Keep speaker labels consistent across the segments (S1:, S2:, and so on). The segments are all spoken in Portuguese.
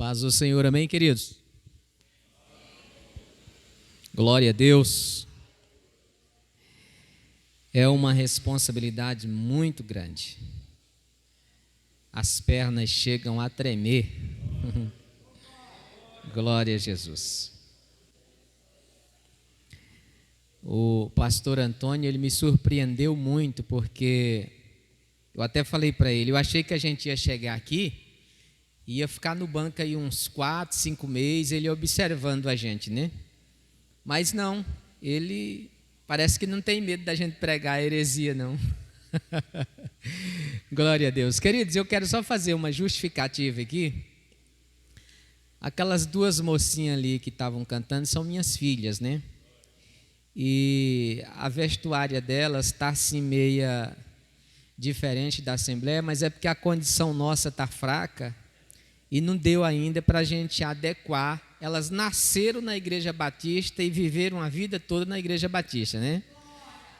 S1: Paz do Senhor, amém, queridos? Glória a Deus. É uma responsabilidade muito grande. As pernas chegam a tremer. Glória a Jesus. O pastor Antônio, ele me surpreendeu muito, porque eu até falei para ele, eu achei que a gente ia chegar aqui, ia ficar no banco aí uns 4, 5 meses, ele observando a gente, né? Mas não, ele parece que não tem medo da gente pregar a heresia, não. Glória a Deus. Queridos, eu quero só fazer uma justificativa aqui. Aquelas duas mocinhas ali que estavam cantando são minhas filhas, né? E a vestuária delas está assim meia diferente da Assembleia, mas é porque a condição nossa está fraca e não deu ainda para a gente adequar. Elas nasceram na Igreja Batista e viveram a vida toda na Igreja Batista, né?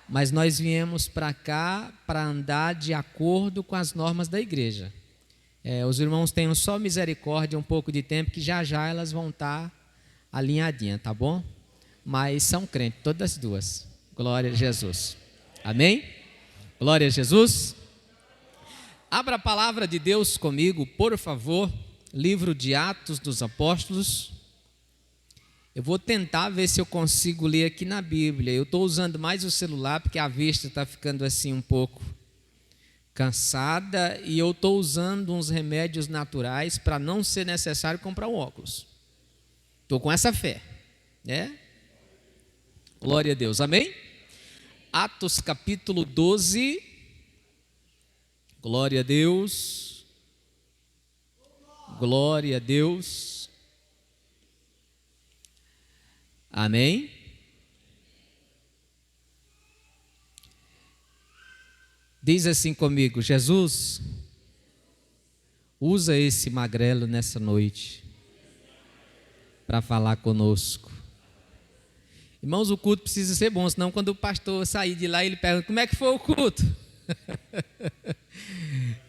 S1: Mas nós viemos para cá para andar de acordo com as normas da igreja. Os irmãos tenham só misericórdia, um pouco de tempo, que já já elas vão estar alinhadinhas, tá bom? Mas são crentes, todas as duas. Glória a Jesus. Amém? Glória a Jesus. Abra a palavra de Deus comigo, por favor. Livro de Atos dos Apóstolos. Eu vou tentar ver se eu consigo ler aqui na Bíblia. Eu estou usando mais o celular porque a vista está ficando assim um pouco cansada e eu estou usando uns remédios naturais para não ser necessário comprar um óculos. Estou com essa fé, né? Glória a Deus, amém? Atos capítulo 12. Glória a Deus. Glória a Deus. Amém? Diz assim comigo: Jesus, usa esse magrelo nessa noite para falar conosco. Irmãos, o culto precisa ser bom, senão quando o pastor sair de lá, ele pergunta: como é que foi o culto?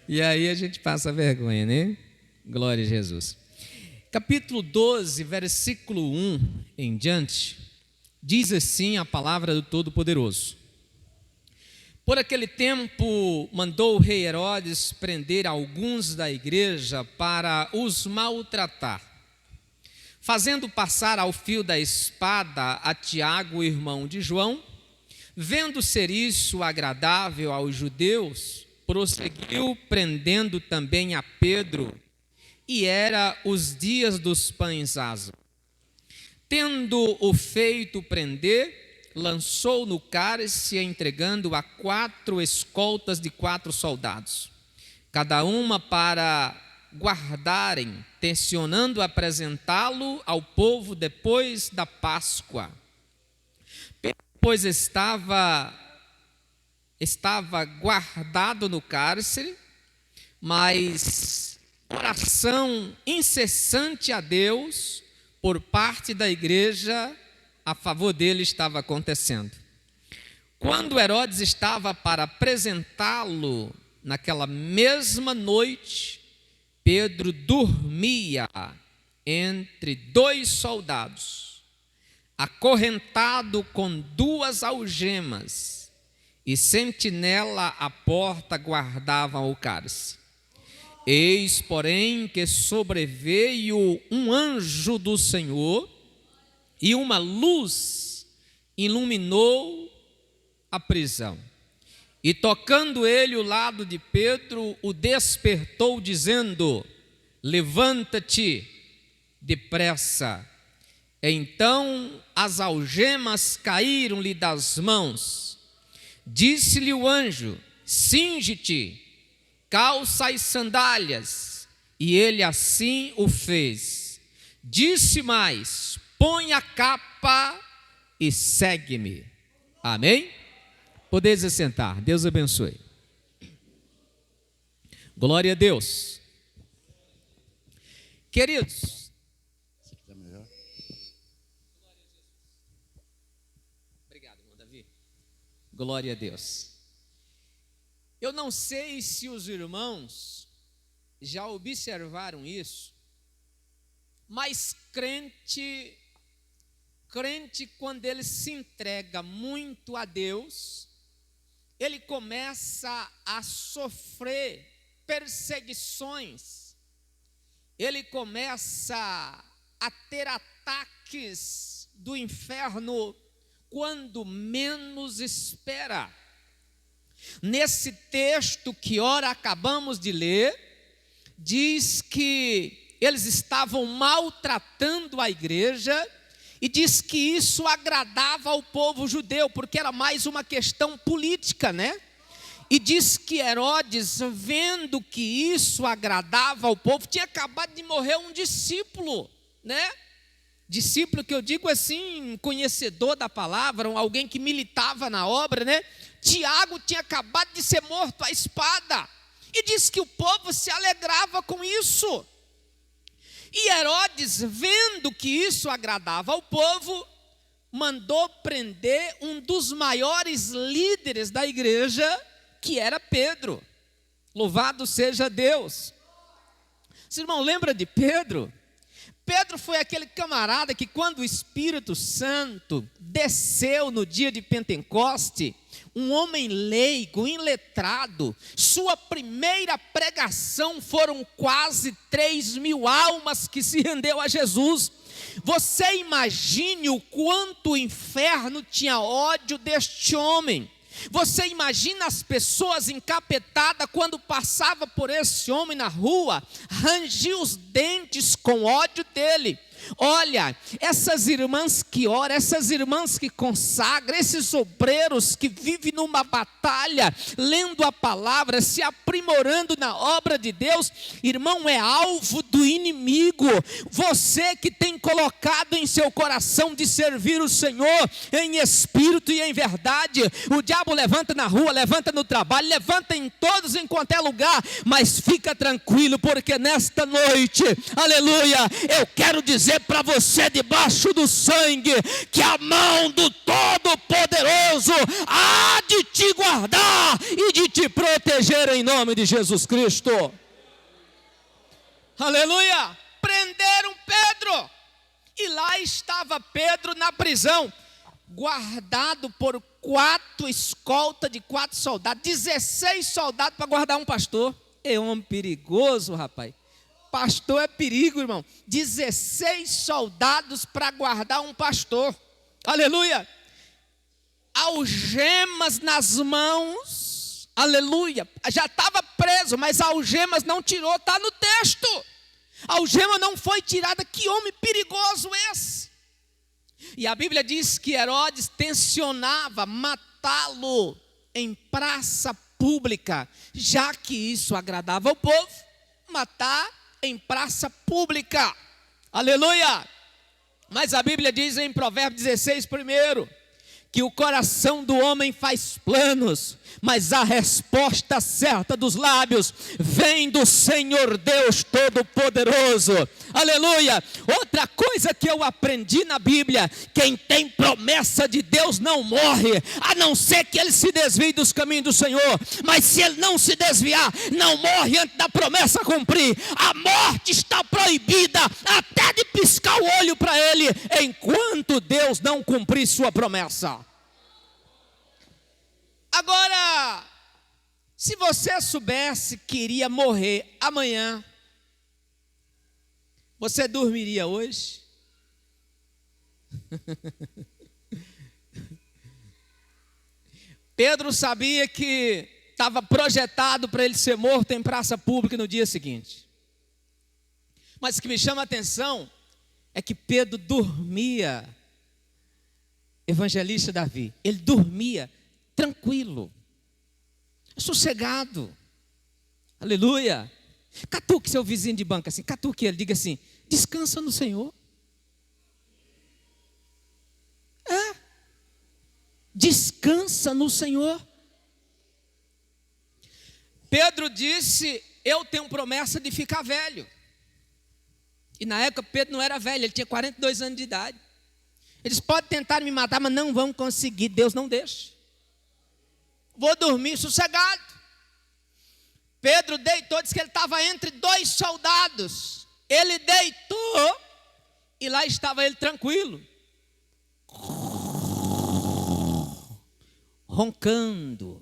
S1: E aí a gente passa vergonha, né? Glória a Jesus. Capítulo 12, versículo 1 em diante, diz assim a palavra do Todo-Poderoso: Por aquele tempo mandou o rei Herodes prender alguns da igreja para os maltratar, fazendo passar ao fio da espada a Tiago, irmão de João. Vendo ser isso agradável aos judeus, prosseguiu prendendo também a Pedro, e era os dias dos pães asmos. Tendo-o feito prender, lançou no cárcere, entregando a 4 escoltas de 4 soldados, cada uma para guardarem, tencionando apresentá-lo ao povo depois da Páscoa. Pois estava guardado no cárcere, mas oração incessante a Deus por parte da igreja a favor dele estava acontecendo. Quando Herodes estava para apresentá-lo naquela mesma noite, Pedro dormia entre 2 soldados, acorrentado com 2 algemas, e sentinela à porta guardavam o cárcere. Eis, porém, que sobreveio um anjo do Senhor, e uma luz iluminou a prisão. E tocando ele o lado de Pedro, o despertou, dizendo: levanta-te depressa. Então as algemas caíram-lhe das mãos. Disse-lhe o anjo: cinge-te, calça as sandálias. E ele assim o fez. Disse mais: põe a capa e segue-me. Amém? Podeis assentar. Deus abençoe. Glória a Deus. Queridos, obrigado, irmão Davi. Glória a Deus. Eu não sei se os irmãos já observaram isso, Mas crente, quando ele se entrega muito a Deus, ele começa a sofrer perseguições, ele começa a ter ataques do inferno quando menos espera. Nesse texto que ora acabamos de ler, diz que eles estavam maltratando a igreja, e diz que isso agradava ao povo judeu, porque era mais uma questão política, né? E diz que Herodes, vendo que isso agradava ao povo, tinha acabado de morrer um discípulo, né? Discípulo que eu digo assim, conhecedor da palavra, alguém que militava na obra, né? Tiago tinha acabado de ser morto à espada, e diz que o povo se alegrava com isso. E Herodes, vendo que isso agradava ao povo, mandou prender um dos maiores líderes da igreja, que era Pedro. Louvado seja Deus. Seu irmão, lembra de Pedro? Pedro foi aquele camarada que, quando o Espírito Santo desceu no dia de Pentecoste, um homem leigo, iletrado, sua primeira pregação foram quase 3.000 almas que se rendeu a Jesus. Você imagine o quanto o inferno tinha ódio deste homem. Você imagina as pessoas encapetadas quando passava por esse homem na rua, rangiam os dentes com ódio dele. Olha, essas irmãs que oram, essas irmãs que consagram, esses obreiros que vivem numa batalha, lendo a palavra, se aprimorando na obra de Deus, irmão, é alvo do inimigo. Você que tem colocado em seu coração de servir o Senhor em espírito e em verdade, o diabo levanta na rua, levanta no trabalho, levanta em todos, em qualquer lugar, mas fica tranquilo, porque nesta noite, aleluia, eu quero dizer para você, debaixo do sangue, que a mão do Todo-Poderoso há de te guardar e de te proteger em nome de Jesus Cristo. Aleluia. Prenderam Pedro, e lá estava Pedro na prisão, guardado por 4 escoltas de 4 soldados, 16 soldados para guardar um pastor. É homem perigoso, rapaz. Pastor é perigo, irmão. 16 soldados para guardar um pastor. Aleluia. Algemas nas mãos. Aleluia. Já estava preso, mas algemas não tirou. Está no texto. A algema não foi tirada. Que homem perigoso esse. E a Bíblia diz que Herodes tensionava matá-lo em praça pública, já que isso agradava ao povo, matar em praça pública. Aleluia. Mas a Bíblia diz em Provérbios 16, primeiro, que o coração do homem faz planos, mas a resposta certa dos lábios vem do Senhor Deus Todo-Poderoso. Aleluia. Outra coisa que eu aprendi na Bíblia: quem tem promessa de Deus não morre, a não ser que ele se desvie dos caminhos do Senhor. Mas se ele não se desviar, não morre antes da promessa cumprir. A morte está proibida até de piscar o olho para ele, enquanto Deus não cumprir sua promessa. Agora, se você soubesse que iria morrer amanhã, você dormiria hoje? Pedro sabia que estava projetado para ele ser morto em praça pública no dia seguinte. Mas o que me chama a atenção é que Pedro dormia, evangelista Davi, ele dormia tranquilo, sossegado. Aleluia. Catuque seu vizinho de banca assim, catuque ele, diga assim: descansa no Senhor. Descansa no Senhor. Pedro disse: eu tenho promessa de ficar velho. E na época Pedro não era velho, ele tinha 42 anos de idade. Eles podem tentar me matar, mas não vão conseguir, Deus não deixa. Vou dormir sossegado. Pedro deitou, disse que ele estava entre 2 soldados. Ele deitou E lá estava ele tranquilo, roncando,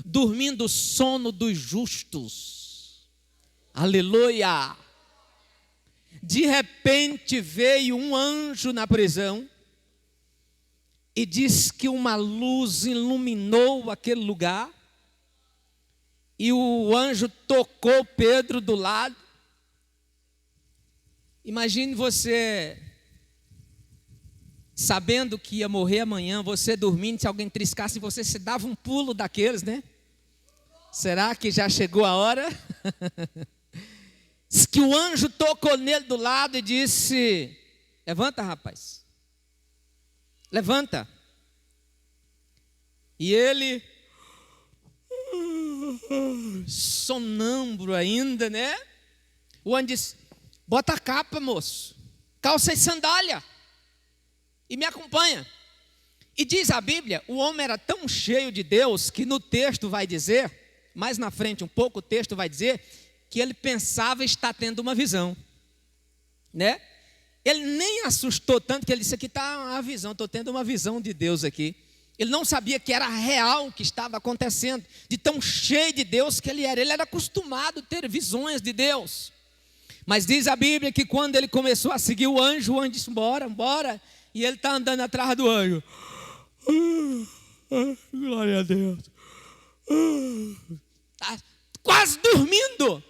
S1: dormindo o sono dos justos. Aleluia! De repente veio um anjo na prisão e diz que uma luz iluminou aquele lugar. E o anjo tocou Pedro do lado. Imagine você sabendo que ia morrer amanhã, você dormindo, se alguém triscasse, você se dava um pulo daqueles, né? Será que já chegou a hora? Diz que o anjo tocou nele do lado e disse: levanta, rapaz, levanta. E ele, sonâmbulo ainda, né? O anjo disse: bota a capa, moço, calça e sandália, e me acompanha. E diz a Bíblia, o homem era tão cheio de Deus, que no texto vai dizer, mais na frente um pouco o texto vai dizer, que ele pensava estar tendo uma visão, né? Ele nem assustou tanto, que ele disse: aqui está a visão, estou tendo uma visão de Deus aqui. Ele não sabia que era real o que estava acontecendo, de tão cheio de Deus que ele era acostumado a ter visões de Deus. Mas diz a Bíblia que quando ele começou a seguir o anjo disse: bora, bora. E ele está andando atrás do anjo. Glória a Deus. Tá quase dormindo.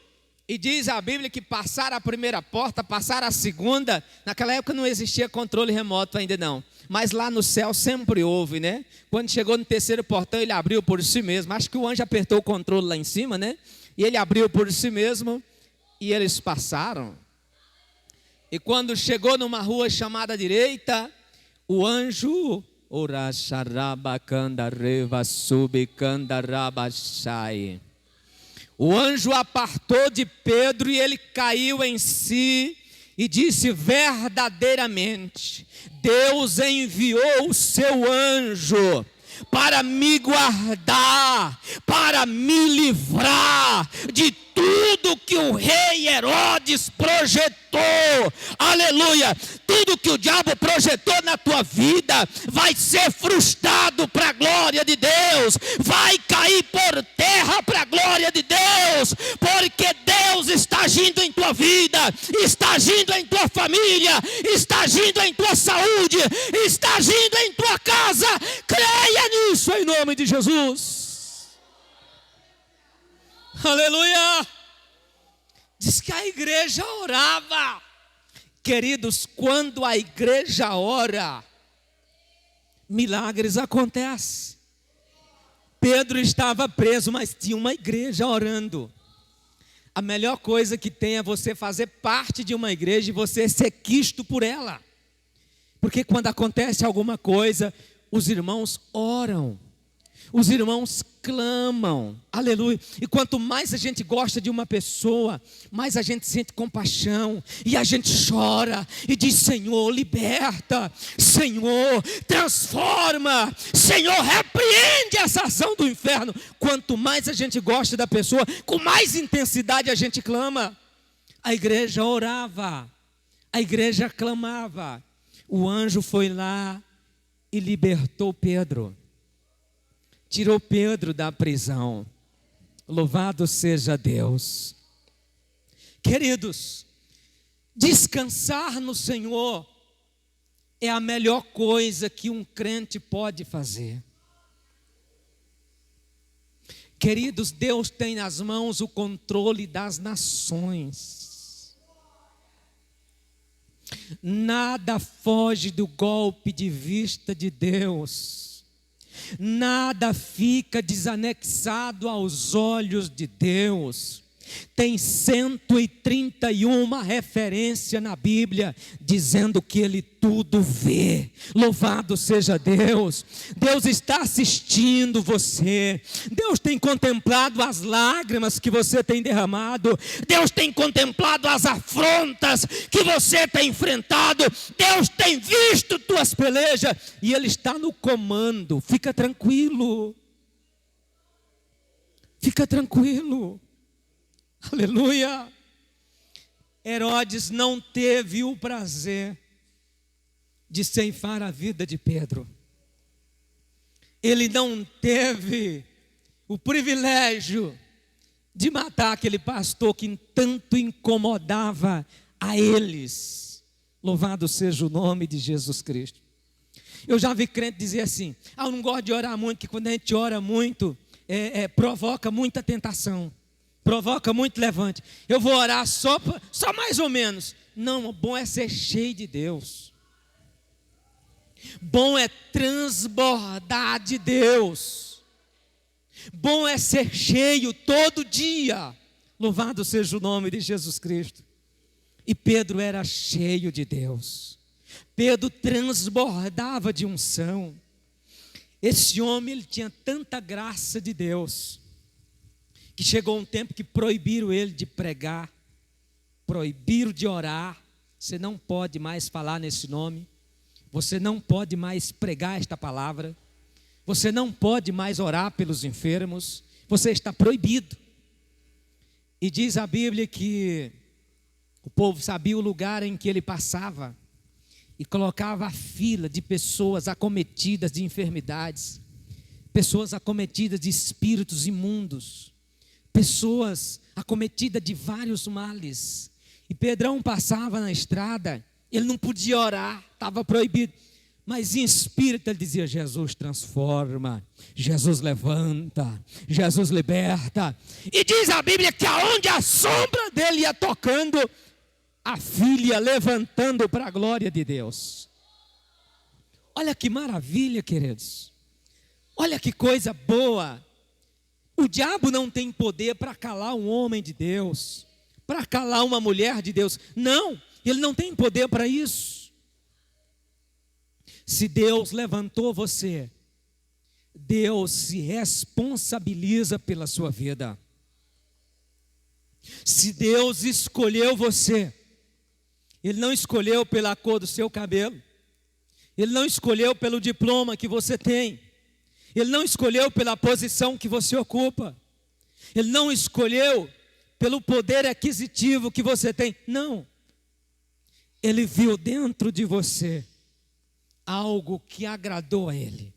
S1: E diz a Bíblia que passaram a primeira porta, passaram a segunda. Naquela época não existia controle remoto ainda não. Mas lá no céu sempre houve, né? Quando chegou no terceiro portão, ele abriu por si mesmo. Acho que o anjo apertou o controle lá em cima, né? E ele abriu por si mesmo. E eles passaram. E quando chegou numa rua chamada direita, o anjo, o anjo apartou de Pedro e ele caiu em si e disse: verdadeiramente, Deus enviou o seu anjo para me guardar, para me livrar de tudo que o rei Herodes projetou. Aleluia! Tudo que o diabo projetou na tua vida vai ser frustrado para a glória de Deus, vai cair por terra para a glória de Deus, porque Deus está agindo em tua vida, está agindo em tua família, está agindo em tua saúde, está agindo em tua casa. Creia nisso em nome de Jesus. Aleluia! Diz que a igreja orava. Queridos, quando a igreja ora, milagres acontecem. Pedro estava preso, mas tinha uma igreja orando. A melhor coisa que tem é você fazer parte de uma igreja e você ser quisto por ela. Porque quando acontece alguma coisa, os irmãos oram. Os irmãos clamam, aleluia. E quanto mais a gente gosta de uma pessoa, mais a gente sente compaixão. E a gente chora e diz: Senhor, liberta. Senhor, transforma. Senhor, repreende essa ação do inferno. Quanto mais a gente gosta da pessoa, com mais intensidade a gente clama. A igreja orava, a igreja clamava. O anjo foi lá e libertou Pedro. Tirou Pedro da prisão. Louvado seja Deus. Queridos, descansar no Senhor é a melhor coisa que um crente pode fazer. Queridos, Deus tem nas mãos o controle das nações. Nada foge do golpe de vista de Deus. Nada fica desanexado aos olhos de Deus. Tem 131 referências na Bíblia dizendo que Ele tudo vê. Louvado seja Deus. Deus está assistindo você. Deus tem contemplado as lágrimas que você tem derramado. Deus tem contemplado as afrontas que você tem enfrentado. Deus tem visto tuas pelejas e Ele está no comando. Fica tranquilo. Fica tranquilo. Aleluia.
S2: Herodes não teve o prazer de ceifar a vida de Pedro. Ele não teve o privilégio de matar aquele pastor que tanto incomodava a eles. Louvado seja o nome de Jesus Cristo. Eu já vi crente dizer assim: eu não gosto de orar muito, porque quando a gente ora muito, provoca muita tentação, provoca muito levante. Eu vou orar só mais ou menos. Não, o bom é ser cheio de Deus. Bom é transbordar de Deus. Bom é ser cheio todo dia. Louvado seja o nome de Jesus Cristo. E Pedro era cheio de Deus. Pedro transbordava de unção. Esse homem, ele tinha tanta graça de Deus, que chegou um tempo que proibiram ele de pregar, proibiram de orar. Você não pode mais falar nesse nome. Você não pode mais pregar esta palavra. Você não pode mais orar pelos enfermos. Você está proibido. E diz a Bíblia que o povo sabia o lugar em que ele passava e colocava a fila de pessoas acometidas de enfermidades, pessoas acometidas de espíritos imundos, pessoas acometidas de vários males. E Pedrão passava na estrada, ele não podia orar, estava proibido. Mas em espírito ele dizia: Jesus transforma, Jesus levanta, Jesus liberta. E diz a Bíblia que aonde a sombra dele ia tocando, a filha levantando para a glória de Deus. Olha que maravilha, queridos. Olha que coisa boa. O diabo não tem poder para calar um homem de Deus, para calar uma mulher de Deus. Não, ele não tem poder para isso. Se Deus levantou você, Deus se responsabiliza pela sua vida. Se Deus escolheu você, Ele não escolheu pela cor do seu cabelo, Ele não escolheu pelo diploma que você tem, Ele não escolheu pela posição que você ocupa, Ele não escolheu pelo poder aquisitivo que você tem. Não. Ele viu dentro de você algo que agradou a Ele.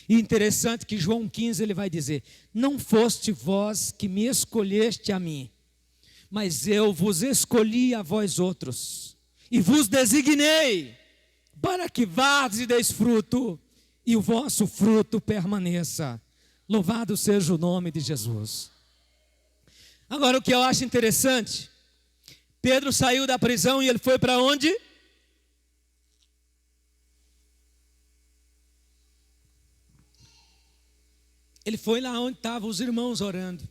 S2: E interessante que João 15 ele vai dizer: não foste vós que me escolheste a mim, mas eu vos escolhi a vós outros, e vos designei para que vades e deis fruto, e o vosso fruto permaneça. Louvado seja o nome de Jesus. Agora, o que eu acho interessante, Pedro saiu da prisão e ele foi para onde? Ele foi lá onde estavam os irmãos orando.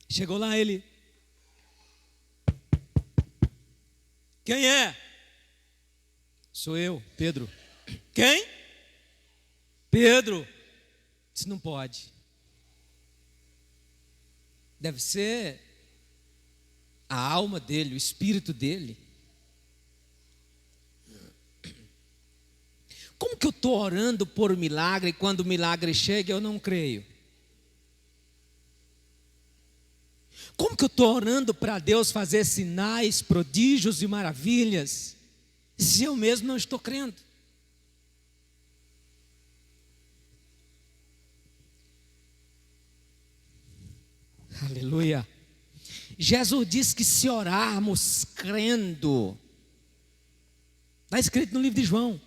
S2: Chegou lá ele: quem é? Sou eu, Pedro. Quem? Pedro. Disse: não pode. Deve ser a alma dele, o espírito dele. Como que eu estou orando por milagre e quando o milagre chega eu não creio? Como que eu estou orando para Deus fazer sinais, prodígios e maravilhas, se eu mesmo não estou crendo? Aleluia. Jesus diz que se orarmos crendo, está escrito no livro de João,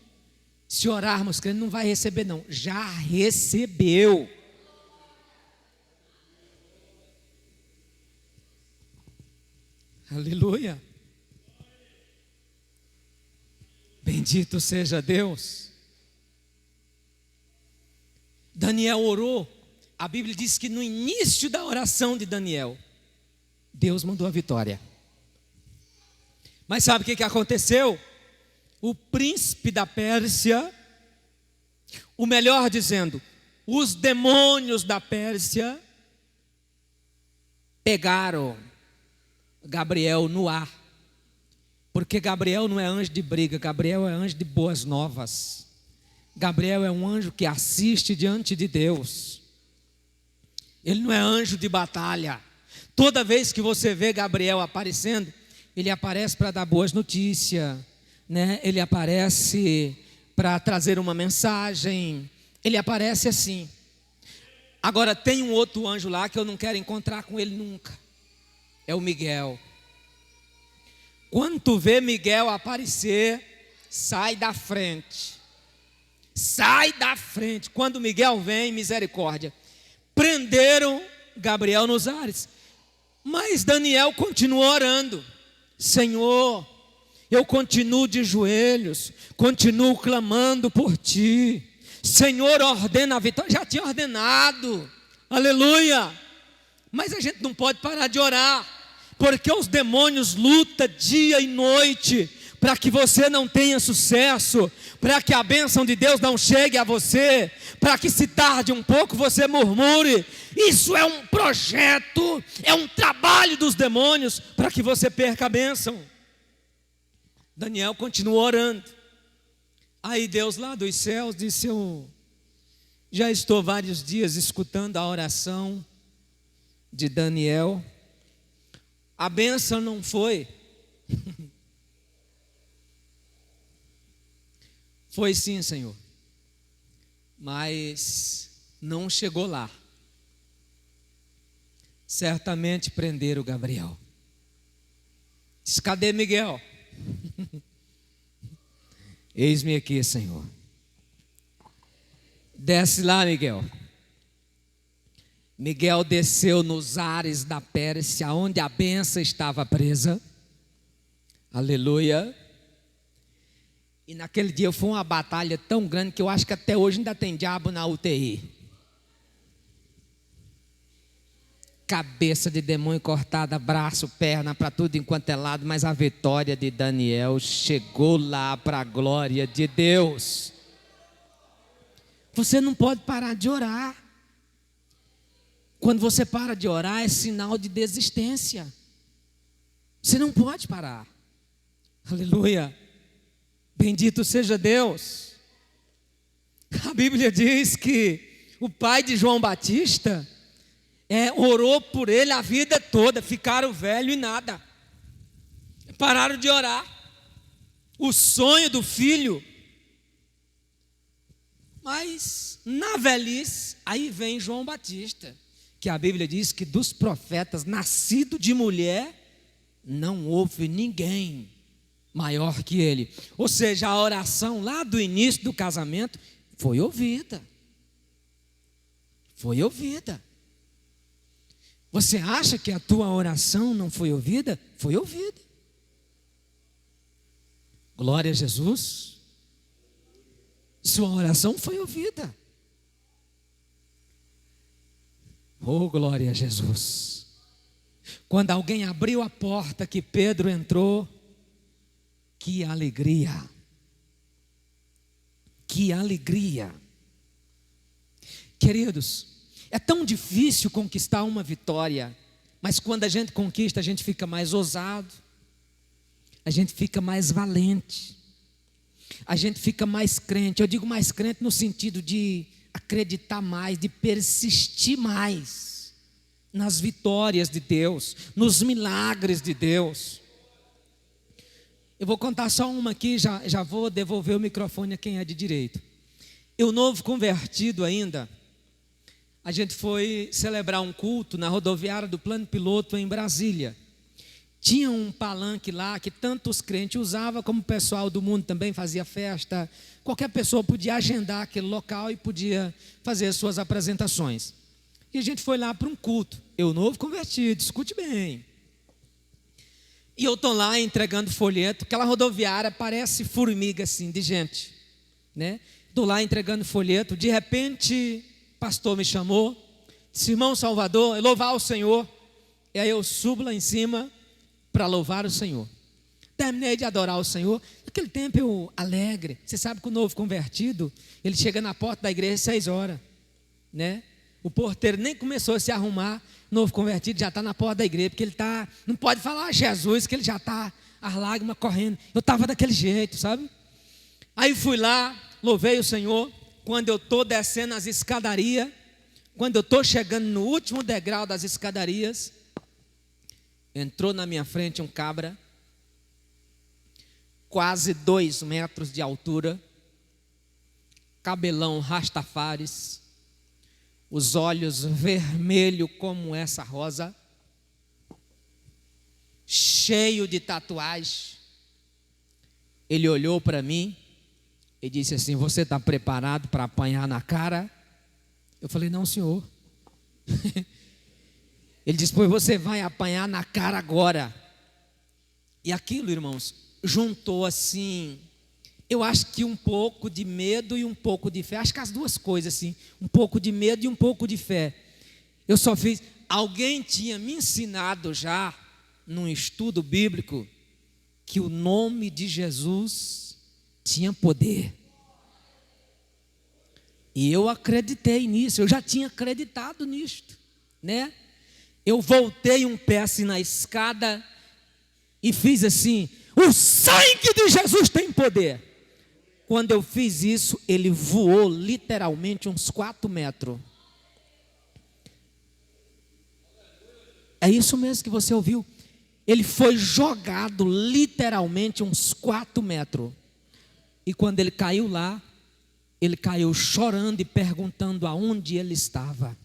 S2: se orarmos crendo, não vai receber não, já recebeu. Aleluia. Bendito seja Deus. Daniel orou. A Bíblia diz que no início da oração de Daniel, Deus mandou a vitória. Mas sabe o que aconteceu? O príncipe da Pérsia, o melhor dizendo, os demônios da Pérsia pegaram Gabriel no ar. Porque Gabriel não é anjo de briga, Gabriel é anjo de boas novas. Gabriel é um anjo que assiste diante de Deus. Ele não é anjo de batalha. Toda vez que você vê Gabriel aparecendo, ele aparece para dar boas notícias, né? Ele aparece para trazer uma mensagem, ele aparece assim. Agora tem um outro anjo lá que eu não quero encontrar com ele nunca, é o Miguel. Quando tu vê Miguel aparecer, sai da frente. Sai da frente. Quando Miguel vem, misericórdia. Prenderam Gabriel nos ares. Mas Daniel continuou orando. Senhor, eu continuo de joelhos, continuo clamando por ti. Senhor, ordena a vitória. Já tinha ordenado. Aleluia. Mas a gente não pode parar de orar, porque os demônios lutam dia e noite para que você não tenha sucesso, para que a bênção de Deus não chegue a você, para que se tarde um pouco você murmure. Isso é um projeto, é um trabalho dos demônios para que você perca a bênção. Daniel continuou orando. Aí Deus lá dos céus disse: eu já estou vários dias escutando a oração de Daniel. A bênção não foi. Foi sim, Senhor. Mas não chegou lá. Certamente prenderam Gabriel. Diz: cadê Miguel? Eis-me aqui, Senhor. Desce lá, Miguel. Miguel desceu nos ares da Pérsia, onde a bênção estava presa. Aleluia. E naquele dia foi uma batalha tão grande que eu acho que até hoje ainda tem diabo na UTI. Cabeça de demônio cortada, braço, perna, para tudo enquanto é lado. Mas a vitória de Daniel chegou lá para a glória de Deus. Você não pode parar de orar. Quando você para de orar é sinal de desistência. Você não pode parar. Aleluia. Bendito seja Deus. A Bíblia diz que o pai de João Batista orou por ele a vida toda. Ficaram velho e nada. Pararam de orar. O sonho do filho. Mas na velhice, aí vem João Batista, que a Bíblia diz que dos profetas nascido de mulher, não houve ninguém maior que ele. Ou seja, a oração lá do início do casamento foi ouvida. Foi ouvida. Você acha que a tua oração não foi ouvida? Foi ouvida. Glória a Jesus. Sua oração foi ouvida. Oh, glória a Jesus. Quando alguém abriu a porta que Pedro entrou, que alegria. Que alegria. Queridos, é tão difícil conquistar uma vitória, mas quando a gente conquista, a gente fica mais ousado, a gente fica mais valente, a gente fica mais crente. Eu digo mais crente no sentido de acreditar mais, de persistir mais nas vitórias de Deus, nos milagres de Deus. Eu vou contar só uma aqui, já vou devolver o microfone a quem é de direito. Eu, novo convertido ainda, a gente foi celebrar um culto na rodoviária do Plano Piloto em Brasília. Tinha um palanque lá que tanto os crentes usavam, como o pessoal do mundo também fazia festa. Qualquer pessoa podia agendar aquele local e podia fazer as suas apresentações. E a gente foi lá para um culto. Eu, novo convertido, escute bem. E eu estou lá entregando folheto. Aquela rodoviária parece formiga assim, de gente, né? Estou lá entregando folheto. De repente, o pastor me chamou. Disse: irmão Salvador, louvar o Senhor. E aí eu subo lá em cima para louvar o Senhor. Terminei de adorar o Senhor. Naquele tempo eu alegre. Você sabe que o novo convertido, ele chega na porta da igreja às 6 horas, né? O porteiro nem começou a se arrumar, o novo convertido já está na porta da igreja, porque ele não pode falar Jesus, que ele já está, as lágrimas correndo. Eu estava daquele jeito, sabe? Aí fui lá, louvei o Senhor. Quando eu estou descendo as escadarias, quando eu estou chegando no último degrau das escadarias, entrou na minha frente um cabra, quase 2 metros de altura, cabelão rastafares, os olhos vermelhos como essa rosa, cheio de tatuagem. Ele olhou para mim e disse assim: você está preparado para apanhar na cara? Eu falei: não, senhor. Ele disse: pois você vai apanhar na cara agora. E aquilo, irmãos, juntou assim, eu acho que um pouco de medo e um pouco de fé. Acho que as duas coisas assim, um pouco de medo e um pouco de fé. Eu só fiz, alguém tinha me ensinado já, num estudo bíblico, que o nome de Jesus tinha poder. E eu acreditei nisso, eu já tinha acreditado nisto, né? Eu voltei um pé assim na escada e fiz assim: o sangue de Jesus tem poder. Quando eu fiz isso, ele voou literalmente uns 4 metros. É isso mesmo que você ouviu. Ele foi jogado literalmente uns 4 metros. E quando ele caiu lá, ele caiu chorando e perguntando aonde ele estava.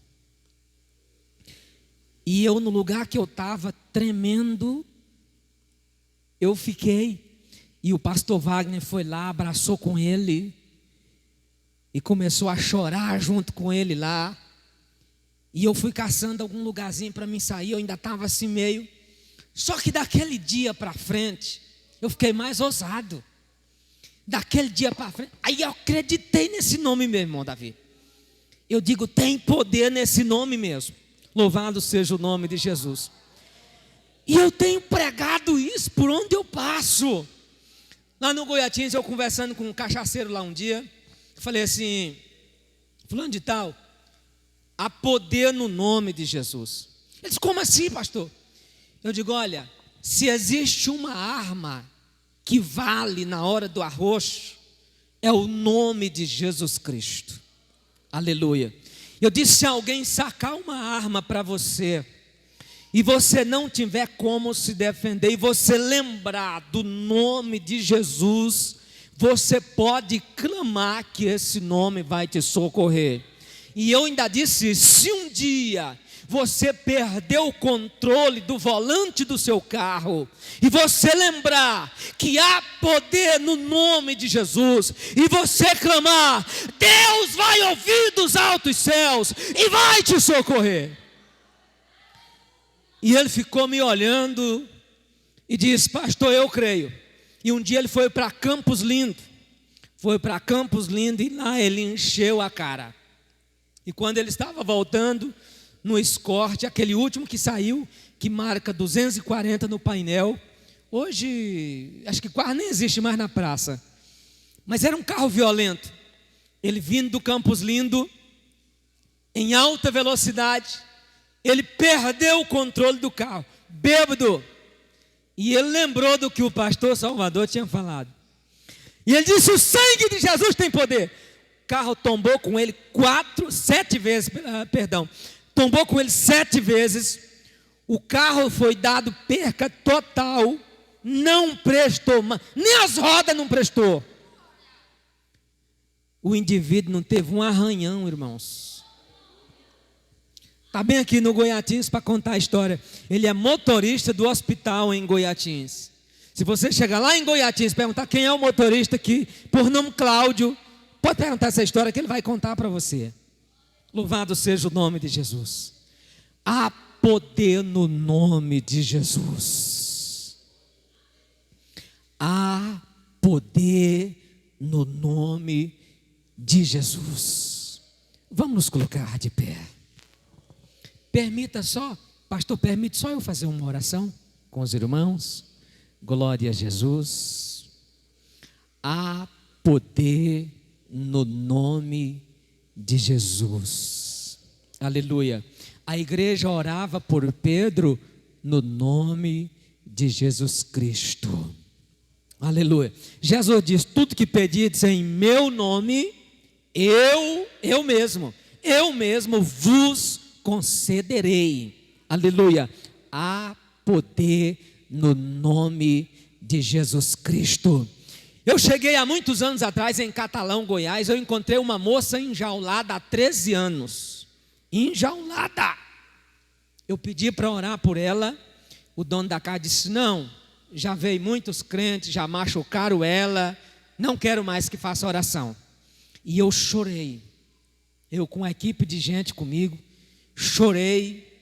S2: E eu, no lugar que eu estava, tremendo, eu fiquei. E o pastor Wagner foi lá, abraçou com ele e começou a chorar junto com ele lá. E eu fui caçando algum lugarzinho para mim sair, eu ainda estava assim meio. Só que daquele dia para frente, eu fiquei mais ousado. Daquele dia para frente, aí eu acreditei nesse nome mesmo, irmão Davi. Eu digo, tem poder nesse nome mesmo. Louvado seja o nome de Jesus. E eu tenho pregado isso por onde eu passo. Lá no Goiatins, eu conversando com um cachaceiro lá um dia, falei assim: fulano de tal, há poder no nome de Jesus. Ele disse: como assim, pastor? Eu digo: olha, se existe uma arma que vale na hora do arroxo, é o nome de Jesus Cristo. Aleluia. Eu disse: se alguém sacar uma arma para você, e você não tiver como se defender, e você lembrar do nome de Jesus, você pode clamar que esse nome vai te socorrer. E eu ainda disse: se um dia você perdeu o controle do volante do seu carro, e você lembrar que há poder no nome de Jesus, e você clamar, Deus vai ouvir dos altos céus, e vai te socorrer. E ele ficou me olhando, e disse: pastor, eu creio. E um dia ele foi para Campos Lindo, e lá ele encheu a cara. E quando ele estava voltando no Escort, aquele último que saiu, que marca 240 no painel, hoje acho que quase nem existe mais na praça, mas era um carro violento. Ele vindo do Campos Lindo em alta velocidade, ele perdeu o controle do carro, bêbado, e ele lembrou do que o pastor Salvador tinha falado, e ele disse: o sangue de Jesus tem poder. O carro tombou com ele 7 vezes, tombou com ele 7 vezes, o carro foi dado perca total, não prestou, nem as rodas não prestou. O indivíduo não teve um arranhão, irmãos. Está bem aqui no Goiatins para contar a história. Ele é motorista do hospital em Goiatins. Se você chegar lá em Goiatins e perguntar quem é o motorista aqui, por nome Cláudio, pode perguntar essa história que ele vai contar para você. Louvado seja o nome de Jesus. Há poder no nome de Jesus. Há poder no nome de Jesus. Vamos nos colocar de pé. Permita só, pastor, permite só eu fazer uma oração com os irmãos. Glória a Jesus. Há poder no nome de Jesus. Aleluia. A igreja orava por Pedro no nome de Jesus Cristo. Aleluia. Jesus diz: tudo que pedires em meu nome, eu mesmo vos concederei. Aleluia. Há poder no nome de Jesus Cristo. Eu cheguei há muitos anos atrás em Catalão, Goiás. Eu encontrei uma moça enjaulada há 13 anos. Enjaulada. Eu pedi para orar por ela. O dono da casa disse: não, já veio muitos crentes, já machucaram ela, não quero mais que faça oração. E eu chorei. Eu com uma equipe de gente comigo, chorei.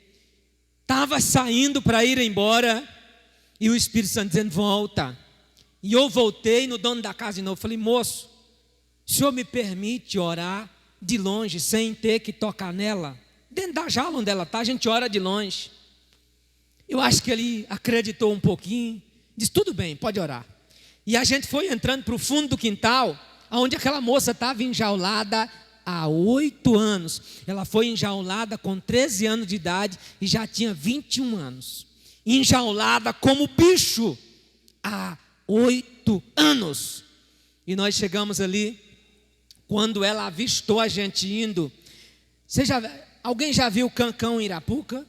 S2: Estava saindo para ir embora, e o Espírito Santo dizendo: volta. E eu voltei no dono da casa de novo. Falei: moço, o senhor me permite orar de longe, sem ter que tocar nela? Dentro da jaula onde ela está, a gente ora de longe. Eu acho que ele acreditou um pouquinho, disse: tudo bem, pode orar. E a gente foi entrando para o fundo do quintal, onde aquela moça estava enjaulada há 8 anos. Ela foi enjaulada com 13 anos de idade e já tinha 21 anos. Enjaulada como bicho há 8 anos. E nós chegamos ali, quando ela avistou a gente indo. Alguém já viu Cancão em Irapuca?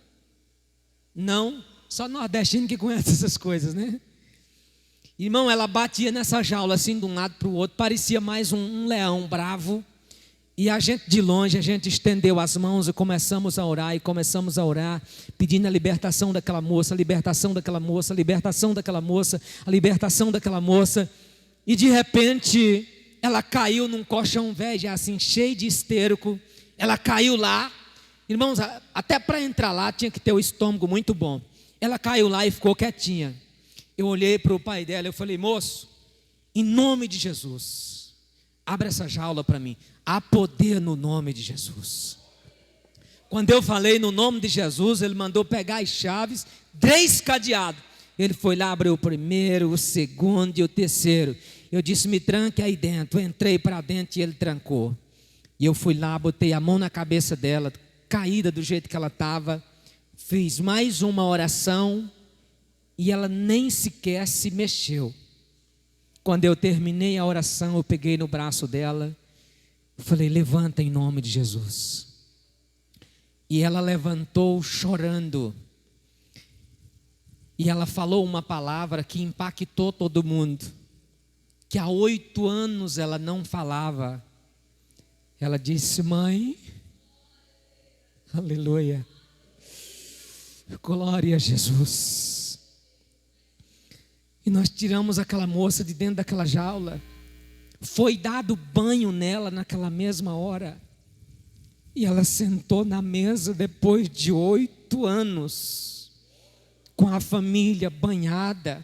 S2: Não, só nordestino que conhece essas coisas, né? Irmão, ela batia nessa jaula assim de um lado para o outro, parecia mais um leão bravo. E a gente de longe, a gente estendeu as mãos e começamos a orar, pedindo a libertação daquela moça, a libertação daquela moça, a libertação daquela moça, a libertação daquela moça. E de repente, ela caiu num colchão velho, já assim, cheio de esterco. Ela caiu lá. Irmãos, até para entrar lá tinha que ter o estômago muito bom. Ela caiu lá e ficou quietinha. Eu olhei para o pai dela e falei: moço, em nome de Jesus, abre essa jaula para mim. Há poder no nome de Jesus. Quando eu falei no nome de Jesus, ele mandou pegar as chaves, 3 cadeados. Ele foi lá, abriu o primeiro, o segundo e o terceiro. Eu disse: me tranque aí dentro. Eu entrei para dentro e ele trancou. E eu fui lá, botei a mão na cabeça dela, caída do jeito que ela estava. Fiz mais uma oração e ela nem sequer se mexeu. Quando eu terminei a oração, eu peguei no braço dela. Falei: levanta em nome de Jesus. E ela levantou chorando. E ela falou uma palavra que impactou todo mundo, que há 8 anos ela não falava. Ela disse: mãe, aleluia, glória a Jesus. E nós tiramos aquela moça de dentro daquela jaula. Foi dado banho nela naquela mesma hora. E ela sentou na mesa depois de 8 anos, com a família banhada,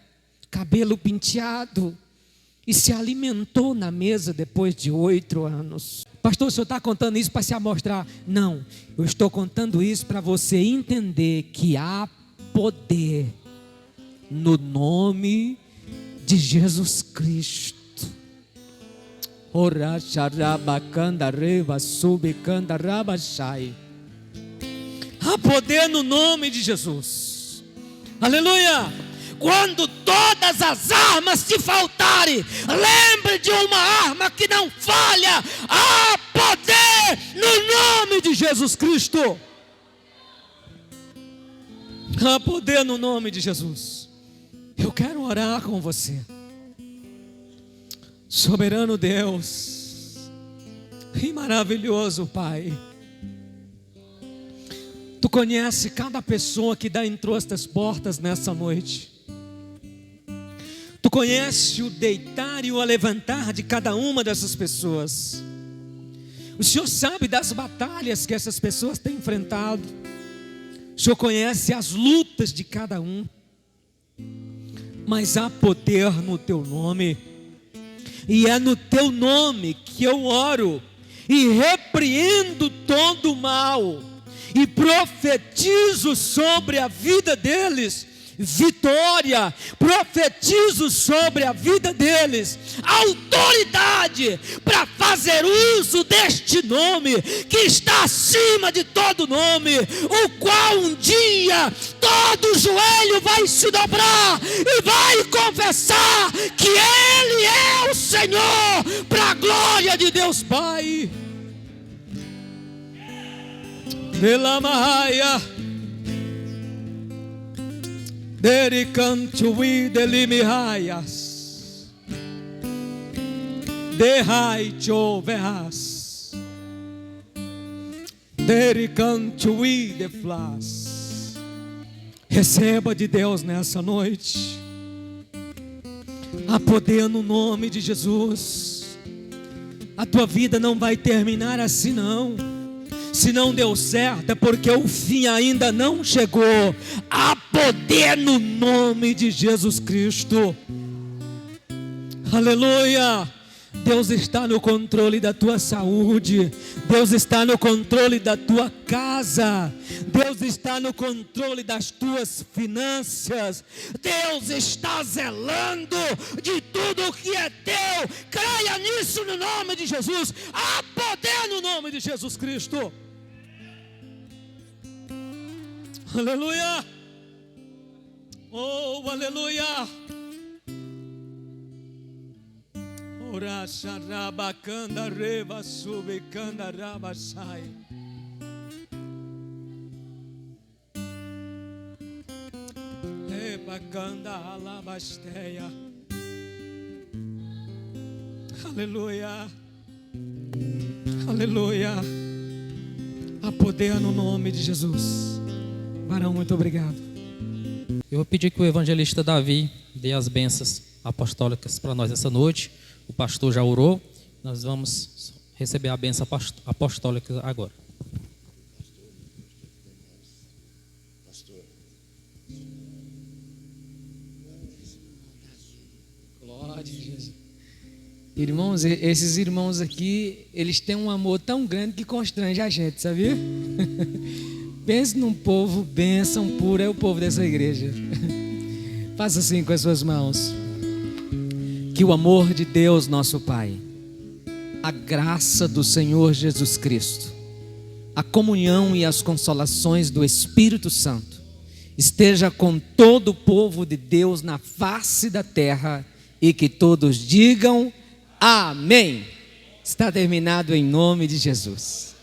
S2: cabelo penteado, e se alimentou na mesa depois de 8 anos. Pastor, o senhor está contando isso para se amostrar? Não, eu estou contando isso para você entender que há poder no nome de Jesus Cristo. Há poder no nome de Jesus. Aleluia. Quando todas as armas te faltarem, lembre de uma arma que não falha. Há poder no nome de Jesus Cristo. Há poder no nome de Jesus. Eu quero orar com você. Soberano Deus e maravilhoso Pai, Tu conhece cada pessoa que entrou estas portas nessa noite. Tu conhece o deitar e o levantar de cada uma dessas pessoas. O Senhor sabe das batalhas que essas pessoas têm enfrentado. O Senhor conhece as lutas de cada um. Mas há poder no Teu nome. E é no Teu nome que eu oro e repreendo todo o mal e profetizo sobre a vida deles vitória, profetizo sobre a vida deles autoridade para fazer uso deste nome que está acima de todo nome, o qual um dia todo joelho vai se dobrar e vai confessar que Ele é o Senhor, para a glória de Deus Pai. Pela Maia, Dericantui delimihaias. Derrai choverras. Dericantui de flas. Receba de Deus nessa noite. Há poder no nome de Jesus. A tua vida não vai terminar assim não. Se não deu certo é porque o fim ainda não chegou. Há poder no nome de Jesus Cristo. Aleluia. Deus está no controle da tua saúde. Deus está no controle da tua casa. Deus está no controle das tuas finanças. Deus está zelando de tudo que é teu. Creia nisso no nome de Jesus. Há poder no nome de Jesus Cristo. Aleluia. Oh, aleluia. Ora xarabacanda reba subicanda rabasai. Lebacanda alabasteia. Aleluia. Aleluia. Há poder no nome de Jesus. Varão, muito obrigado.
S3: Eu vou pedir que o evangelista Davi dê as bênçãos apostólicas para nós essa noite. O pastor já orou, nós vamos receber a bênção apostólica agora.
S1: Glória a Jesus. Irmãos, esses irmãos aqui, eles têm um amor tão grande que constrange a gente, sabia? Pense num povo, bênção pura, é o povo dessa igreja. Faça assim com as suas mãos. Que o amor de Deus, nosso Pai, a graça do Senhor Jesus Cristo, a comunhão e as consolações do Espírito Santo esteja com todo o povo de Deus na face da terra e que todos digam amém. Está terminado em nome de Jesus.